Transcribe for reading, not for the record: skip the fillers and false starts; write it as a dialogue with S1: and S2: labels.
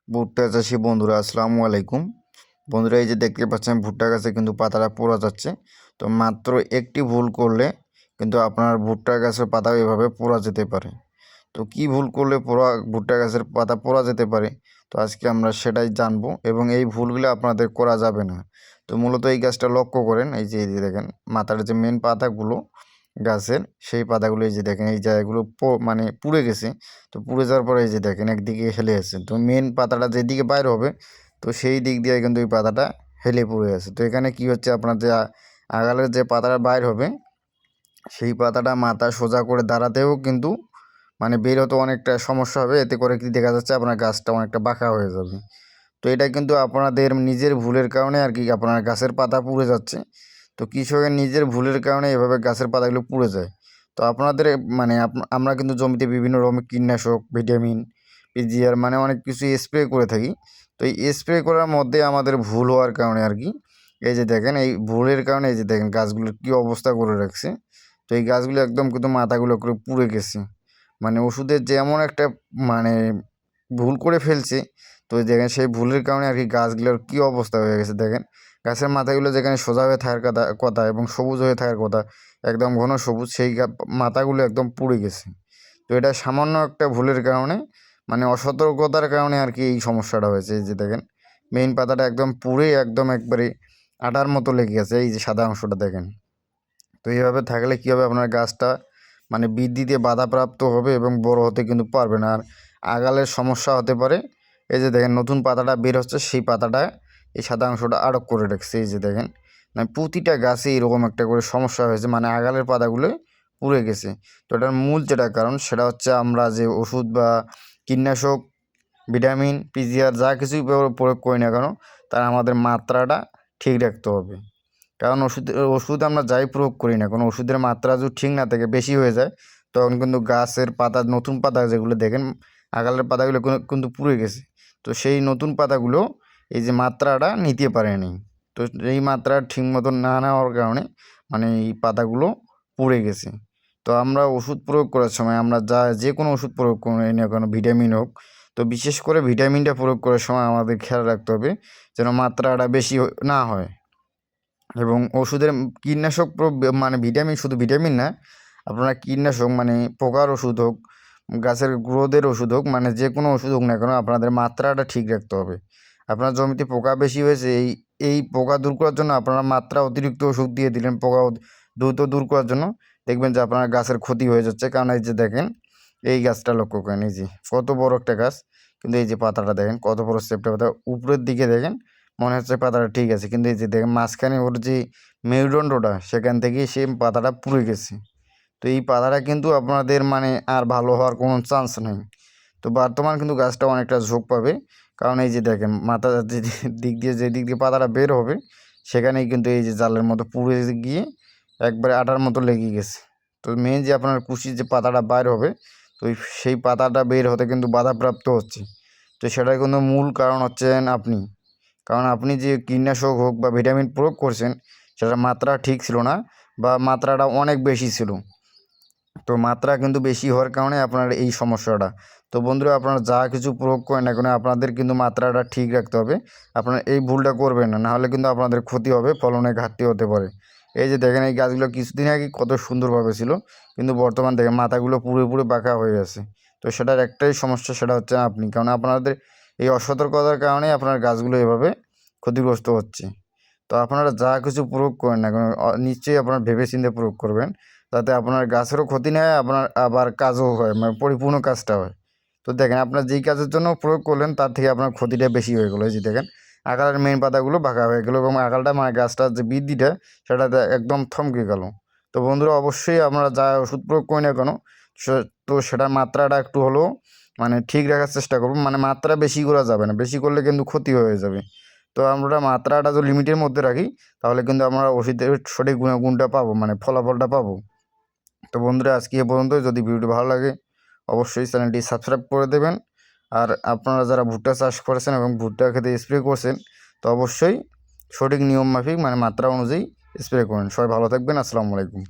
S1: ভুট্টা চাষি বন্ধুরা আসসালামু আলাইকুম। বন্ধুরা, এই যে দেখতে পাচ্ছেন ভুট্টা গাছে কিন্তু পাতাটা পোড়া যাচ্ছে। তো মাত্র একটি ভুল করলে কিন্তু আপনার ভুট্টা গাছের পাতা এভাবে পোড়া যেতে পারে। তো কি ভুল করলে ভুট্টা গাছের পাতা পোড়া যেতে পারে, তো আজকে আমরা সেটাই জানবো এবং এই ভুলগুলো আপনাদের করা যাবে না। তো মূলত এই গাছটা লক্ষ্য করেন, এই যে দেখেন মাথার যে মেন পাতাগুলো গাছের, সেই পাতাগুলো এই যে দেখেন এই জায়গাগুলো মানে পুড়ে গেছে। তো পুড়ে যাওয়ার পরে এই যে দেখেন একদিকে হেলে আছে। তো মেন পাতাটা যেদিকে বাইর হবে, তো সেই দিক দিয়ে কিন্তু এই পাতাটা হেলে পড়ে আছে। তো এখানে কি হচ্ছে, আপনার যে আগালের যে পাতাটা বাইর হবে, সেই পাতাটা মাথা সোজা করে দাঁড়াতেও কিন্তু মানে বের হতে অনেকটা সমস্যা হবে। এতে করে কি দেখা যাচ্ছে, আপনার গাছটা অনেকটা বাঁকা হয়ে যাবে। তো এটা কিন্তু আপনাদের নিজের ভুলের কারণে আর কি আপনার গাছের পাতা পুড়ে যাচ্ছে। তো কৃষকের নিজের ভুলের কারণে এভাবে গাছের পাতাগুলো পুড়ে যায়। তো আপনাদের মানে আমরা কিন্তু জমিতে বিভিন্ন রকমের কীটনাশক, ভিটামিন, পিজিআর মানে অনেক কিছু স্প্রে করে থাকি। তো এই স্প্রে করার মধ্যে আমাদের ভুল হওয়ার কারণে আর কি, এই যে দেখেন এই ভুলের কারণে এই যে দেখেন গাছগুলোর কী অবস্থা করে রাখছে। তো এই গাছগুলো একদম কিন্তু মাথাগুলো করে পুড়ে গেছে। মানে ওষুধের যে এমন একটা মানে ভুল করে ফেলছে। তো দেখেন সেই ভুলের কারণে আর কি গাছগুলোর কী অবস্থা হয়ে গেছে দেখেন। গাছের মাথাগুলো যেখানে সোজা হয়ে থাকার কথা এবং সবুজ হয়ে থাকার কথা, একদম ঘন সবুজ, সেই মাথাগুলো একদম পুড়ে গেছে। তো এটা সামান্য একটা ভুলের কারণে, মানে অসতর্কতার কারণে আর কি এই সমস্যাটা হয়েছে। এই যে দেখেন মেইন পাতাটা একদম পুড়ে একদম একবারে আটার মতো লেগে গেছে, এই যে সাদা অংশটা দেখেন। তো এইভাবে থাকলে কী হবে, আপনার গাছটা মানে বৃদ্ধিতে বাধাপ্রাপ্ত হবে এবং বড় হতে কিন্তু পারবে না। আর আগালের সমস্যা হতে পারে। এই যে দেখেন নতুন পাতাটা বের হচ্ছে, সেই পাতাটা এই সাদা অংশটা আটক করে রাখছে। এই যে দেখেন মানে প্রতিটা গাছে এরকম একটা করে সমস্যা হয়েছে, মানে আগালের পাতাগুলো পুড়ে গেছে। তো এটার মূল যেটা কারণ সেটা হচ্ছে আমরা যে ওষুধ বা কীটনাশক, ভিটামিন, পিজিআর যা কিছুই প্রয়োগ করি না কেন, তার আমাদের মাত্রাটা ঠিক রাখতে হবে। কারণ ওষুধ আমরা যাই প্রয়োগ করি না, কোনো ওষুধের মাত্রা যদি ঠিক না থাকে, বেশি হয়ে যায়, তখন কিন্তু গাছের পাতা, নতুন পাতা যেগুলো দেখেন আগালের পাতাগুলো কিন্তু পুড়ে গেছে। তো সেই নতুন পাতাগুলো এই যে মাত্রাটা নিতে পারেনি। তো এই মাত্রা ঠিক মতো না নেওয়ার কারণে মানে এই পাতাগুলো পুড়ে গেছে। তো আমরা ওষুধ প্রয়োগ করার সময় আমরা যে কোনো ওষুধ প্রয়োগ করি না কেন, ভিটামিন হোক, তো বিশেষ করে ভিটামিনটা প্রয়োগ করার সময় আমাদের খেয়াল রাখতে হবে যেন মাত্রাটা বেশি না হয়। এবং ওষুধের কীটনাশক মানে ভিটামিন, শুধু ভিটামিন না, আপনারা কীটনাশক মানে পোকার ওষুধ হোক, গাছের গ্রোথের ওষুধ হোক, মানে যে কোনো ওষুধ হোক না কেন, আপনাদের মাত্রাটা ঠিক রাখতে হবে। আপনার জমিতে পোকা বেশি হয়েছে, এই পোকা দূর করার জন্য আপনারা মাত্রা অতিরিক্ত ওষুধ দিয়ে দিলেন পোকা দ্রুত দূর করার জন্য, দেখবেন যে আপনার গাছের ক্ষতি হয়ে যাচ্ছে। কারণ এই যে দেখেন এই গাছটা লক্ষ্য করেন, এই যে কত বড় একটা গাছ, কিন্তু এই যে পাতাটা দেখেন কত বড় চেপটা পাতা, উপরের দিকে দেখেন মনে হচ্ছে পাতাটা ঠিক আছে, কিন্তু এই যে দেখেন মাঝখানে ওর যে মেরুদণ্ডটা, সেখান থেকে সে পাতাটা পুড়ে গেছে। তো এই পাতাটা কিন্তু আপনাদের মানে আর ভালো হওয়ার কোনো চান্স নেই। তো বর্তমান কিন্তু গাছটা অনেকটা ঝোঁক পাবে, কারণ এই যে দেখেন মাথা যে দিক দিয়ে পাতাটা বের হবে, সেখানেই কিন্তু এই যে জালের মতো পুড়ে গিয়ে একবারে আটার মতো লেগে গেছে। তো মেন যে আপনার কুশির যে পাতাটা বাইর হবে, তো সেই পাতাটা বের হতে কিন্তু বাধাপ্রাপ্ত হচ্ছে। তো সেটার কিন্তু মূল কারণ হচ্ছেন আপনি। কারণ আপনি যে কীটনাশক হোক বা ভিটামিন প্রয়োগ করছেন, সেটার মাত্রা ঠিক ছিল না, বা মাত্রাটা অনেক বেশি ছিল। তো মাত্রা কিন্তু বেশি হওয়ার কারণে আপনার এই সমস্যাটা। তো বন্ধুরা, আপনারা যা কিছু প্রয়োগ করেন না কেন, আপনাদের কিন্তু মাত্রাটা ঠিক রাখতে হবে। আপনারা এই ভুলটা করবেন না, নাহলে কিন্তু আপনাদের ক্ষতি হবে, ফলনে ঘাটতি হতে পারে। এই যে দেখেন এই গাছগুলো কিছুদিন আগে কত সুন্দরভাবে ছিল, কিন্তু বর্তমান দেখেন মাথাগুলো পুরো বাঁকা হয়ে গেছে। তো সেটার একটাই সমস্যা, সেটা হচ্ছে আপনি। কারণ আপনাদের এই অসতর্কতার কারণেই আপনার গাছগুলো এভাবে ক্ষতিগ্রস্ত হচ্ছে। তো আপনারা যা কিছু প্রয়োগ করেন না কেন, নিশ্চয়ই আপনারা ভেবেচিন্তে প্রয়োগ করবেন, যাতে আপনার গাছেরও ক্ষতি না হয়, আপনার আবার কাজও হয়, মানে পরিপূর্ণ কাজটা হয়। তো দেখেন আপনার যেই কাজের জন্য প্রয়োগ করলেন, তার থেকে আপনার ক্ষতিটা বেশি হয়ে গেলো। এই যে দেখেন আগালের মেন পাতাগুলো বাঁকা হয়ে গেলো এবং আগালটা মানে গাছটার যে বৃদ্ধিটা, সেটা একদম থমকে গেল। তো বন্ধুরা, অবশ্যই আমরা যা ওষুধ প্রয়োগ করি না কেন, তো সেটার মাত্রাটা একটু হলেও মানে ঠিক রাখার চেষ্টা করব। মানে মাত্রা বেশি করা যাবে না, বেশি করলে কিন্তু ক্ষতি হয়ে যাবে। তো আমরা মাত্রাটা যদি লিমিটের মধ্যে রাখি, তাহলে কিন্তু আমরা ওষুধের সঠিক গুণটা পাবো, মানে ফলাফলটা পাবো। তো বন্ধুরা, আজকে এ পর্যন্ত। যদি ভিডিওটি ভালো লাগে, অবশ্যই চ্যানেলটি সাবস্ক্রাইব করে দেবেন। আর আপনারা যারা ভুট্টা চাষ করেছেন এবং ভুট্টা খেতে স্প্রে করছেন, তো অবশ্যই সঠিক নিয়ম মাফিক মানে মাত্রা অনুযায়ী স্প্রে করুন। সবাই ভালো থাকবেন। আসসালামু আলাইকুম।